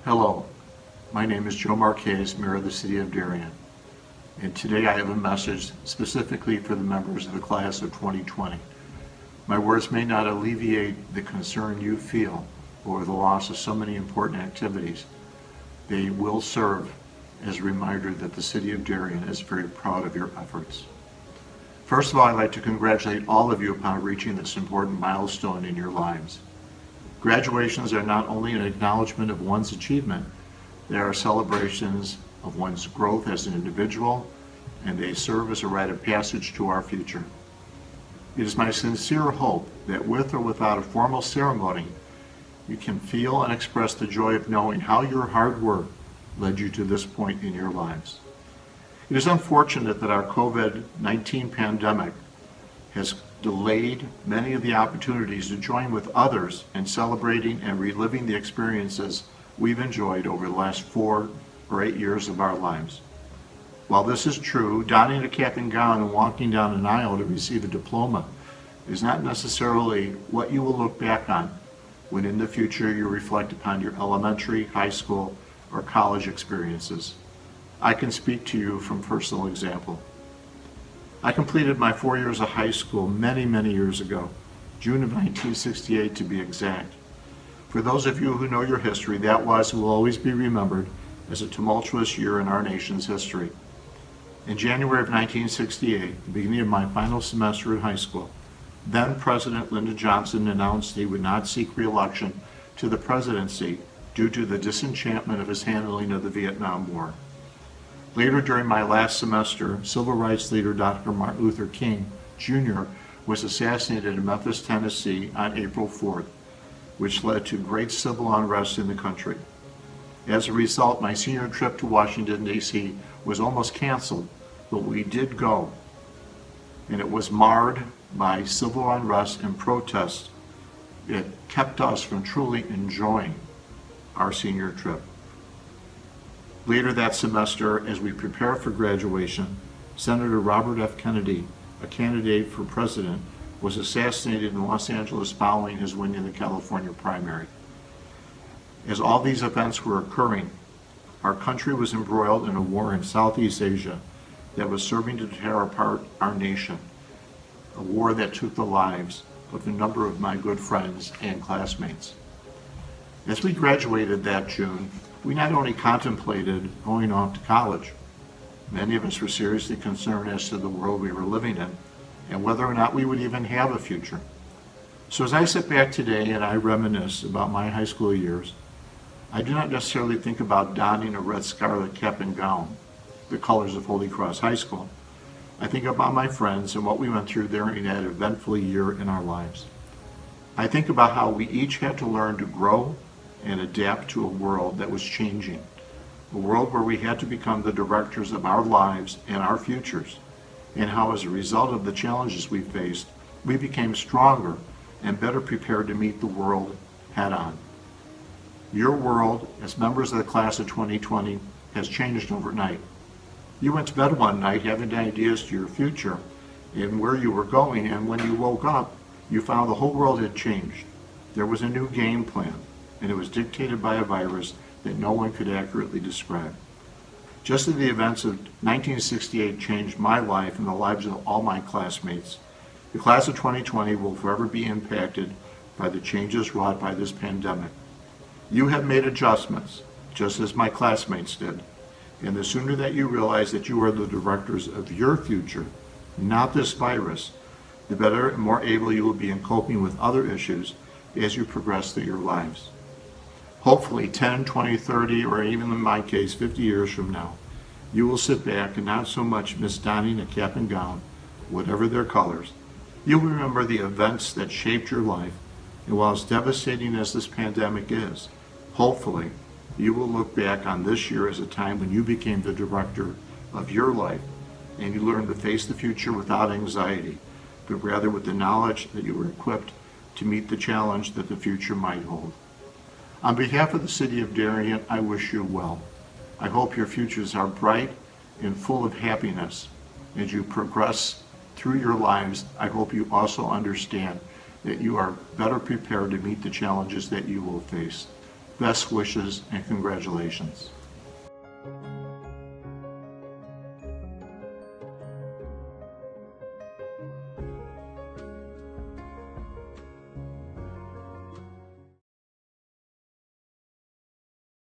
Hello, my name is Joe Marquez, Mayor of the City of Darien, and today I have a message specifically for the members of the class of 2020. My words may not alleviate the concern you feel over the loss of so many important activities. They will serve as a reminder that the City of Darien is very proud of your efforts. First of all, I'd like to congratulate all of you upon reaching this important milestone in your lives. Graduations are not only an acknowledgement of one's achievement, they are celebrations of one's growth as an individual, and they serve as a rite of passage to our future. It is my sincere hope that with or without a formal ceremony, you can feel and express the joy of knowing how your hard work led you to this point in your lives. It is unfortunate that our COVID-19 pandemic has delayed many of the opportunities to join with others in celebrating and reliving the experiences we've enjoyed over the last 4 or 8 years of our lives. While this is true, donning a cap and gown and walking down an aisle to receive a diploma is not necessarily what you will look back on when in the future you reflect upon your elementary, high school, or college experiences. I can speak to you from personal example. I completed my 4 years of high school many years ago, June of 1968 to be exact. For those of you who know your history, that was and will always be remembered as a tumultuous year in our nation's history. In January of 1968, the beginning of my final semester in high school, then President Lyndon Johnson announced he would not seek re-election to the presidency due to the disenchantment of his handling of the Vietnam War. Later during my last semester, civil rights leader Dr. Martin Luther King, Jr. was assassinated in Memphis, Tennessee on April 4th, which led to great civil unrest in the country. As a result, my senior trip to Washington, D.C. was almost canceled, but we did go, and it was marred by civil unrest and protests. It kept us from truly enjoying our senior trip. Later that semester, as we prepare for graduation, Senator Robert F. Kennedy, a candidate for president, was assassinated in Los Angeles following his win in the California primary. As all these events were occurring, our country was embroiled in a war in Southeast Asia that was serving to tear apart our nation, a war that took the lives of a number of my good friends and classmates. As we graduated that June, we not only contemplated going off to college, many of us were seriously concerned as to the world we were living in and whether or not we would even have a future. So as I sit back today and I reminisce about my high school years, I do not necessarily think about donning a red scarlet cap and gown, the colors of Holy Cross High School. I think about my friends and what we went through during that eventful year in our lives. I think about how we each had to learn to grow and adapt to a world that was changing, a world where we had to become the directors of our lives and our futures, and how as a result of the challenges we faced, we became stronger and better prepared to meet the world head on. Your world, as members of the class of 2020, has changed overnight. You went to bed one night having ideas to your future and where you were going, and when you woke up, you found the whole world had changed. There was a new game plan, and it was dictated by a virus that no one could accurately describe. Just as the events of 1968 changed my life and the lives of all my classmates, the class of 2020 will forever be impacted by the changes wrought by this pandemic. You have made adjustments, just as my classmates did, and the sooner that you realize that you are the directors of your future, not this virus, the better and more able you will be in coping with other issues as you progress through your lives. Hopefully 10, 20, 30, or even in my case 50 years from now, you will sit back and not so much miss donning a cap and gown, whatever their colors. You'll remember the events that shaped your life, and while as devastating as this pandemic is, hopefully you will look back on this year as a time when you became the director of your life and you learned to face the future without anxiety, but rather with the knowledge that you were equipped to meet the challenge that the future might hold. On behalf of the City of Darien, I wish you well. I hope your futures are bright and full of happiness. As you progress through your lives, I hope you also understand that you are better prepared to meet the challenges that you will face. Best wishes and congratulations.